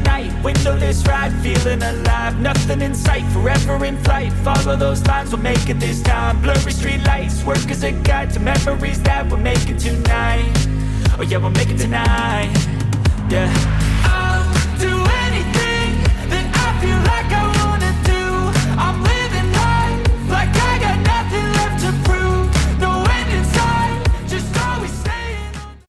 night, windowless ride, feeling alive. Nothing in sight, forever in flight. Follow those lines, we'll make it this time. Blurry street lights, work as a guide to memories that we're making tonight. Oh yeah, we'll make it tonight. Yeah, I'll do it.